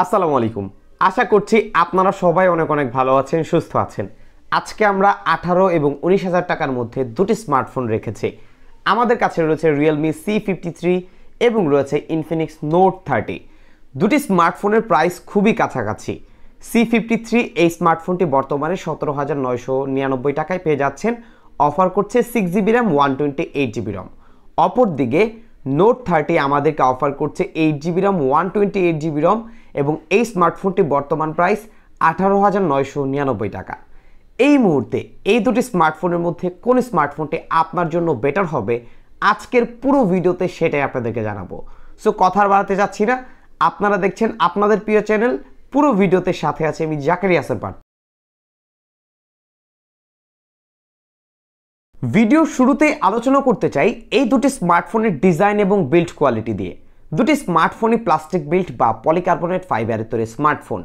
আসসালামু আলাইকুম। আশা করছি আপনারা সবাই অনেক অনেক ভালো আছেন, সুস্থ আছেন। আজকে আমরা 18 এবং 19,000 টাকার মধ্যে দুটি স্মার্টফোন রেখেছি। আমাদের কাছে রয়েছে realme c53 এবং রয়েছে infinix note 30। দুটি স্মার্টফোনের প্রাইস খুবই কাছাকাছি। c53 এই স্মার্টফোনটি বর্তমানে 17,999 টাকায় পেয়ে যাচ্ছেন। অফার করছে 6GB RAM 128GB ROM। অপরদিকে নোট 30 আমাদেরকে অফার করছে 8GB RAM 128GB ROM এবং এই স্মার্টফোনটি বর্তমান প্রাইস 18,999 টাকা। এই মুহূর্তে এই দুটি স্মার্টফোনের মধ্যে কোন স্মার্টফোনটি আপনার জন্য বেটার হবে আজকের পুরো ভিডিওতে সেটাই আপনাদেরকে জানাবো। সো কথা বাড়াতে যাচ্ছি না, আপনারা দেখছেন আপনাদের প্রিয় চ্যানেল। পুরো ভিডিওতে সাথে আছে আমি জাকারিয়া হাসান। ভিডিও শুরুতেই আলোচনা করতে চাই এই দুটি স্মার্টফোনের ডিজাইন এবং বিল্ড কোয়ালিটি দিয়ে। দুটি স্মার্টফোনই প্লাস্টিক বিল্ড বা পলিকার্বনেট ফাইবারের তৈরি স্মার্টফোন।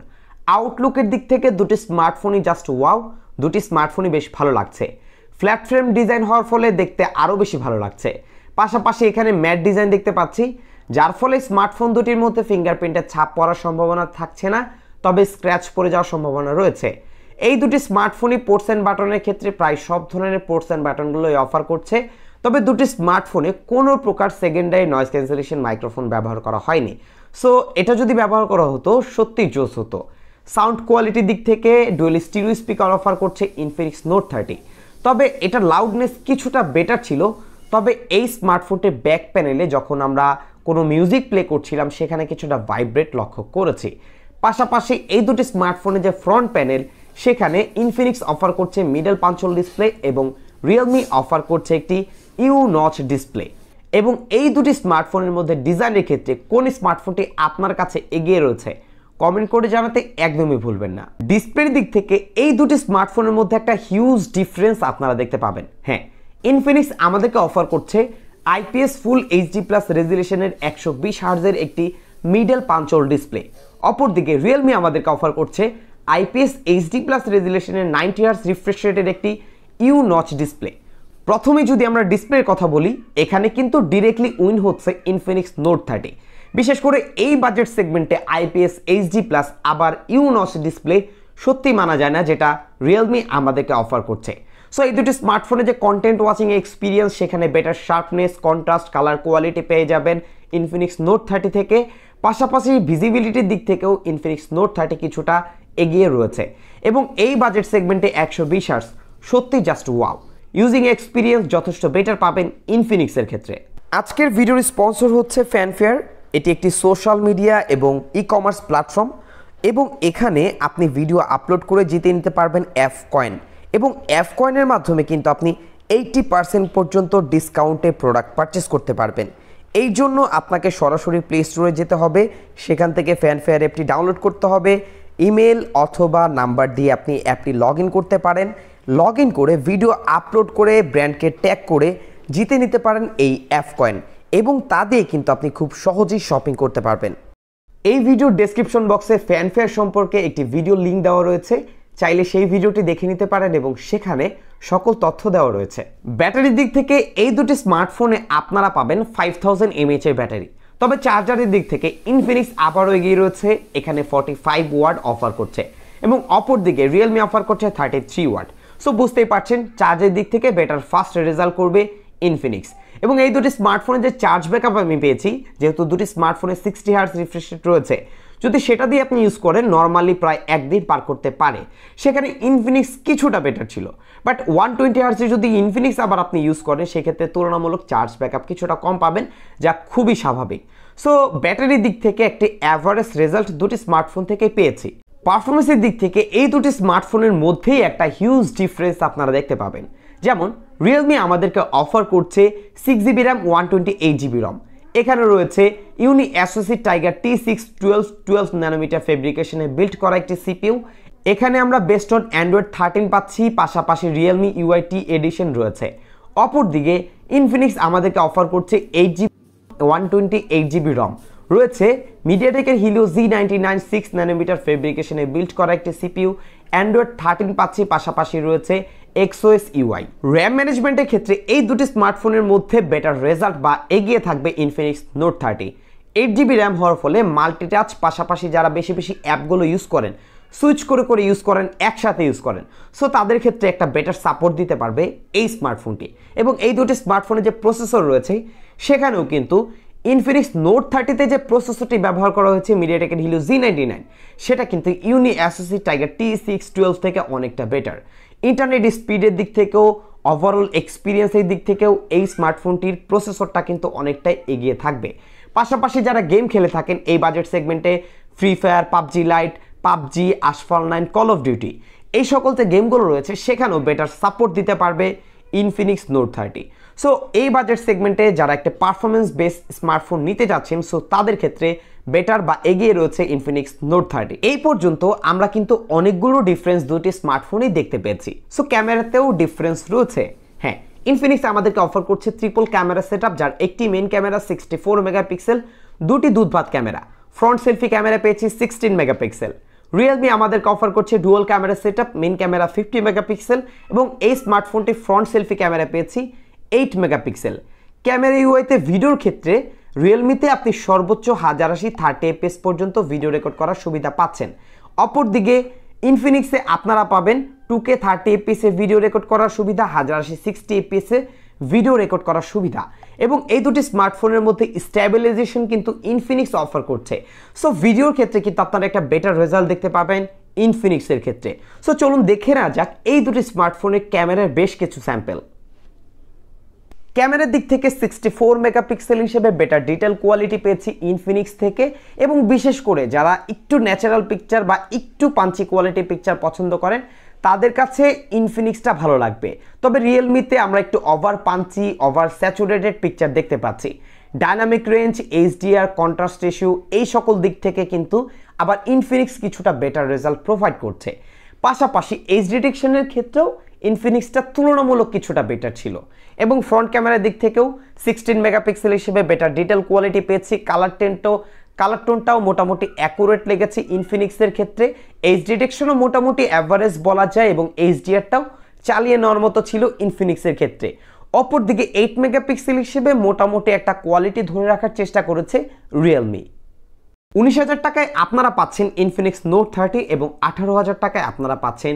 আউটলুকের দিক থেকে দুটি স্মার্টফোনই জাস্ট ওয়াও, দুটি স্মার্টফোনই বেশ ভালো লাগছে। ফ্ল্যাট ফ্রেম ডিজাইন হওয়ার ফলে দেখতে আরও বেশি ভালো লাগছে। পাশাপাশি এখানে ম্যাট ডিজাইন দেখতে পাচ্ছি, যার ফলে স্মার্টফোন দুটির মধ্যে ফিঙ্গারপ্রিন্টের ছাপ পড়ার সম্ভাবনা থাকছে না, তবে স্ক্র্যাচ পড়ে যাওয়ার সম্ভাবনা রয়েছে। এই দুটি স্মার্টফোনই পোর্টস অ্যান্ড বাটনের ক্ষেত্রে প্রায় সব ধরনের পোর্টস অ্যান্ড বাটনগুলোই অফার করছে। তবে দুটি স্মার্টফোনে কোনো প্রকার সেকেন্ডারি নয়েজ ক্যান্সেলেশন মাইক্রোফোন ব্যবহার করা হয়নি। সো এটা যদি ব্যবহার করা হতো সত্যিই জোস হতো। সাউন্ড কোয়ালিটির দিক থেকে ডুয়েল স্টিরিও স্পিকার অফার করছে ইনফিনিক্স নোট 30। তবে এটা লাউডনেস কিছুটা বেটার ছিল। তবে এই স্মার্টফোনটির ব্যাক প্যানেলে যখন আমরা কোনো মিউজিক প্লে করছিলাম সেখানে কিছুটা ভাইব্রেট লক্ষ্য করেছি। পাশাপাশি এই দুটি স্মার্টফোনে যে ফ্রন্ট প্যানেল সেখানে ইনফিনিক্স অফার করছে মিডল পাঞ্চল ডিসপ্লে এবং রিয়েলমি অফার করছে একটি ইউ নচ ডিসপ্লে। এবং এই দুটি স্মার্টফোনের মধ্যে ডিজাইনের ক্ষেত্রে কোন স্মার্টফোনটি আপনার কাছে এগিয়ে রয়েছে কমেন্ট করে জানাতে একদমই ভুলবেন না। ডিসপ্লের দিক থেকে এই দুটি স্মার্টফোনের মধ্যে একটা হিউজ ডিফারেন্স আপনারা দেখতে পাবেন। হ্যাঁ, ইনফিনিক্স আমাদেরকে অফার করছে IPS ফুল HD+ রেজুলেশনের 120 হার্জের একটি মিডল পাঞ্চল ডিসপ্লে। অপরদিকে রিয়েলমি আমাদেরকে অফার করছে IPS HD+ রেজুলেশনের 90 হার্জ রিফ্রেশ রেটের একটি ইউ নচ ডিসপ্লে। প্রথমে যদি আমরা ডিসপ্লের কথা বলি, এখানে কিন্তু ডিরেক্টলি উইন হচ্ছে ইনফিনিক্স নোট 30। বিশেষ করে এই বাজেট সেগমেন্টে IPS HD+ আবার ইউ নচ ডিসপ্লে সত্যি মানা যায় না, যেটা রিয়েলমি আমাদেরকে অফার করছে। সো এই দুটি স্মার্টফোনে যে কন্টেন্ট ওয়াচিং এক্সপিরিয়েন্স, সেখানে better sharpness, contrast, colour quality পেয়ে যাবেন ইনফিনিক্স নোট 30 থেকে। পাশাপাশি ভিজিবিলিটির দিক থেকেও ইনফিনিক্স নোট 30 কিছুটা এগিয়ে রয়েছে। এবং এই বাজেট সেগমেন্টে 120 হার্জ সত্যি জাস্ট ওয়াও। ইউজিং এক্সপিরিয়েন্স যথেষ্ট বেটার পাবেন ইনফিনিক্সের ক্ষেত্রে। আজকের ভিডিওর স্পন্সর হচ্ছে fanfare। এটি একটি সোশ্যাল মিডিয়া এবং ই কমার্স প্ল্যাটফর্ম এবং এখানে আপনি ভিডিও আপলোড করে জিতে নিতে পারবেন F কয়েন। এবং F কয়েনের মাধ্যমে কিন্তু আপনি 80% পর্যন্ত ডিসকাউন্টে প্রোডাক্ট পারচেস করতে পারবেন। এই জন্য আপনাকে সরাসরি প্লে স্টোরে যেতে হবে, সেখান থেকে fanfare অ্যাপটি ডাউনলোড করতে হবে। ইমেল অথবা নাম্বার দিয়ে আপনি অ্যাপটি লগ ইন করতে পারেন। লগ ইন করে ভিডিও আপলোড করে ব্র্যান্ডকে ট্যাগ করে জিতে নিতে পারেন এই F কয়েন এবং তা দিয়ে কিন্তু আপনি খুব সহজেই শপিং করতে পারবেন। এই ভিডিওর ডেসক্রিপশন বক্সে fanfare সম্পর্কে একটি ভিডিও লিঙ্ক দেওয়া রয়েছে, চাইলে সেই ভিডিওটি দেখে নিতে পারেন এবং সেখানে সকল তথ্য দেওয়া রয়েছে। ব্যাটারির দিক থেকে এই দুটি স্মার্টফোনে আপনারা পাবেন 5000 mAh এর ব্যাটারি। তবে চার্জারের দিক থেকে ইনফিনিক্স আবারও এগিয়ে রয়েছে, এখানে 45 ওয়াট অফার করছে এবং অপরদিকে রিয়েলমি অফার করছে 33 ওয়াট। সো বুঝতেই পারছেন চার্জের দিক থেকে বেটার ফাস্ট রেজাল্ট করবে ইনফিনিক্স। এবং এই দুটি স্মার্টফোনের যে চার্জ ব্যাকআপ আমি পেয়েছি, যেহেতু দুটি স্মার্টফোনে 60 হার্জ রিফ্রেশ রেট রয়েছে, যদি সেটা দিয়ে আপনি ইউজ করেন নর্মালি প্রায় একদিন পার করতে পারে। সেখানে ইনফিনিক্স কিছুটা বেটার ছিল, বাট 120 হার্জে যদি ইনফিনিক্স আবার আপনি ইউজ করেন সেক্ষেত্রে তুলনামূলক চার্জ ব্যাকআপ কিছুটা কম পাবেন, যা খুবই স্বাভাবিক। সো ব্যাটারির দিক থেকে একটি অ্যাভারেজ রেজাল্ট দুটি স্মার্টফোন থেকে পেয়েছি। পারফরমেন্সের দিক থেকে এই দুটি স্মার্টফোনের মধ্যেই একটা হিউজ ডিফারেন্স আপনারা দেখতে পাবেন। যেমন রিয়েলমি আমাদেরকে অফার করছে 6GB RAM 128GB ROM। এখানে রয়েছে ইউনি অ্যাসোসি টাইগার T6 12 ন্যানোমিটার ফেব্রিকেশনে বিল্ড করা একটি CPU। এখানে আমরা বেস্ট অন অ্যান্ড্রয়েড 13 পাচ্ছি, পাশাপাশি রিয়েলমি UI-T এডিশন রয়েছে। অপরদিকে ইনফিনিক্স আমাদেরকে অফার করছে 8GB 128GB ROM। রয়েছে মিডিয়াটেকের হিলিও Z99 6 ন্যানোমিটার ফেব্রিকেশনে বিল্ড করা একটি CPU। অ্যান্ড্রয়েড 13 পাচ্ছি, পাশাপাশি রয়েছে XOS UI। র্যাম ম্যানেজমেন্টের ক্ষেত্রে এই দুটি স্মার্টফোনের মধ্যে বেটার রেজাল্ট বা এগিয়ে থাকবে ইনফিনিক্স নোট 30। 8 GB র্যাম হওয়ার ফলে মাল্টিটাচ পাশাপাশি যারা বেশি বেশি অ্যাপগুলো ইউজ করেন, সুইচ করে করে ইউজ করেন, একসাথে ইউজ করেন, সো তাদের ক্ষেত্রে একটা বেটার সাপোর্ট দিতে পারবে এই স্মার্টফোনটি। এবং এই দুটি স্মার্টফোনে যে প্রসেসর রয়েছে সেখানেও কিন্তু ইনফিনিক্স নোট 30তে যে প্রসেসরটি ব্যবহার করা হয়েছে মিডিয়াটেকের হিলিও C99, সেটা কিন্তু ইউনি অ্যাসোসি টাইগার T612 থেকে অনেকটা বেটার। ইন্টারনেট স্পিডের দিক থেকেও, ওভারঅল এক্সপিরিয়েন্সের দিক থেকেও এই স্মার্টফোনটির প্রসেসরটা কিন্তু অনেকটাই এগিয়ে থাকবে। পাশাপাশি যারা গেম খেলে থাকেন এই বাজেট সেগমেন্টে, Free Fire, PUBG Lite, PUBG, Asphalt 9, Call of Duty, এই সকল যে গেমগুলো রয়েছে সেখানেও বেটার সাপোর্ট দিতে পারবে ইনফিনিক্স নোট 30। সো এই বাজেট সেগমেন্টে যারা একটা পারফরমেন্স বেস স্মার্টফোন নিতে যাচ্ছেন, সো তাদের ক্ষেত্রে বেটার বা এগিয়ে রয়েছে ইনফিনিক্স নোট 30। এই পর্যন্ত আমরা কিন্তু অনেকগুলো ডিফারেন্স দুটি স্মার্টফোনই দেখতে পেয়েছি। সো ক্যামেরাতেও ডিফারেন্স রয়েছে। হ্যাঁ, ইনফিনিক্স আমাদেরকে অফার করছে ট্রিপল ক্যামেরা সেটআপ, যার একটি মেইন ক্যামেরা 64 মেগাপিক্সেল, দুটি দুধভাত ক্যামেরা, ফ্রন্ট সেলফি ক্যামেরা পেয়েছি 16 মেগাপিক্সেল। রিয়েলমি আমাদেরকে অফার করছে dual camera setup, main camera 50 megapixel এবং এই স্মার্টফোনটি ফ্রন্ট সেলফি ক্যামেরা পেয়েছি 8 মেগাপিক্সেল। ক্যামেরা ইউআইতে ভিডিওর ক্ষেত্রে রিয়েলমিতে আপনি সর্বোচ্চ 1080 30fps পর্যন্ত ভিডিও রেকর্ড করার সুবিধা পাচ্ছেন। অপরদিকে ইনফিনিক্সে আপনারা পাবেন 2K 30fps এ ভিডিও রেকর্ড করার সুবিধা, 1080 60fps এ ভিডিও রেকর্ড করার সুবিধা। এবং এই দুটি স্মার্টফোনের মধ্যে স্ট্যাবিলাইজেশন কিন্তু ইনফিনিক্স অফার করছে। সো ভিডিওর ক্ষেত্রে কিন্তু আপনারা একটা বেটার রেজাল্ট দেখতে পাবেন ইনফিনিক্সের ক্ষেত্রে। সো চলুন দেখে নেওয়া যাক এই দুটি স্মার্টফোনের ক্যামেরার বেশ কিছু স্যাম্পল। ক্যামেরার দিক থেকে 64 মেগাপিক্সেল হিসেবে বেটার ডিটেল কোয়ালিটি পেয়েছি ইনফিনিক্স থেকে, এবং বিশেষ করে যারা একটু ন্যাচারাল পিকচার বা একটু পাঞ্চি কোয়ালিটি পিকচার পছন্দ করেন তাদের কাছে ইনফিনিক্সটা ভালো লাগবে। তবে রিয়েলমিতে আমরা একটু over Panji, over saturated picture দেখতে পাচ্ছি। Dynamic range, HDR, contrast ratio, এই সকল দিক থেকে কিন্তু আবার ইনফিনিক্স কিছুটা বেটার রেজাল্ট প্রোভাইড করছে। পাশাপাশি এজ ডিটেকশনের ক্ষেত্রেও ইনফিনিক্সটা তুলনামূলক কিছুটা বেটার ছিল। এবং ফ্রন্ট ক্যামেরার দিক থেকেও 16 মেগাপিক্সেল হিসেবে বেটার ডিটেল কোয়ালিটি পেয়েছি। কালার টোনটাও মোটামুটি অ্যাকুরেট লেগেছে ইনফিনিক্সের ক্ষেত্রে। এজ ডিটেকশনও মোটামুটি অ্যাভারেজ বলা যায় এবং HDRটাও চালিয়ে নেওয়ার মতো ছিল ইনফিনিক্সের ক্ষেত্রে। অপরদিকে 8 মেগাপিক্সেল হিসেবে মোটামুটি একটা কোয়ালিটি ধরে রাখার চেষ্টা করেছে রিয়েলমি। 19,000 টাকায় আপনারা পাচ্ছেন ইনফিনিক্স নোট 30 এবং 18,000 টাকায় আপনারা পাচ্ছেন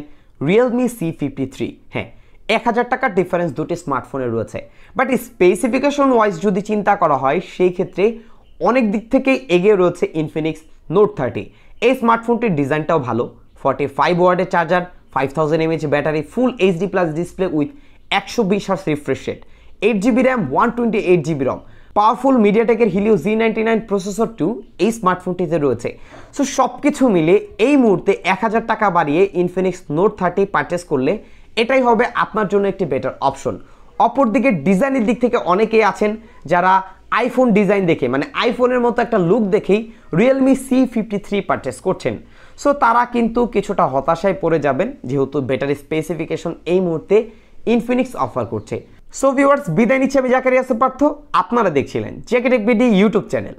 রিয়েলমি C53। হ্যাঁ, 1,000 টাকার ডিফারেন্স দুটি স্মার্টফোনে রয়েছে, বাট স্পেসিফিকেশন ওয়াইজ যদি চিন্তা করা হয় সেই ক্ষেত্রে অনেক দিক থেকে এগিয়ে রয়েছে ইনফিনিক্স নোট 30। এই স্মার্টফোনটির ডিজাইনটাও ভালো, 45 ওয়াটের charger, 5000 mAh battery, full HD plus display with 120 Hz refresh rate, 8 GB RAM, 128 GB ROM, powerful মিডিয়াটেকের হিলিও Z99 প্রসেসর 2 এই স্মার্টফোনটিতে রয়েছে। সো সব কিছু মিলে এই মুহূর্তে 1,000 টাকা বাড়িয়ে ইনফিনিক্স নোট 30 পারচেস করলে এটাই হবে আপনার জন্য একটি বেটার অপশন। অপরদিকে ডিজাইনের দিক থেকে অনেকেই আছেন যারা আইফোন ডিজাইন দেখে, মানে আইফোনের মতো একটা লুক দেখেই রিয়েলমি C53 পারচেস করছেন। সো তারা কিন্তু কিছুটা হতাশায় পড়ে যাবেন, যেহেতু বেটার স্পেসিফিকেশন এই মুহূর্তে ইনফিনিক্স অফার করছে। সো ভিউয়ার্স, বিদায় নিচ্ছি আমি জাকারিয়া পার্থ। আপনারা দেখছিলেন JK tech BD YouTube channel.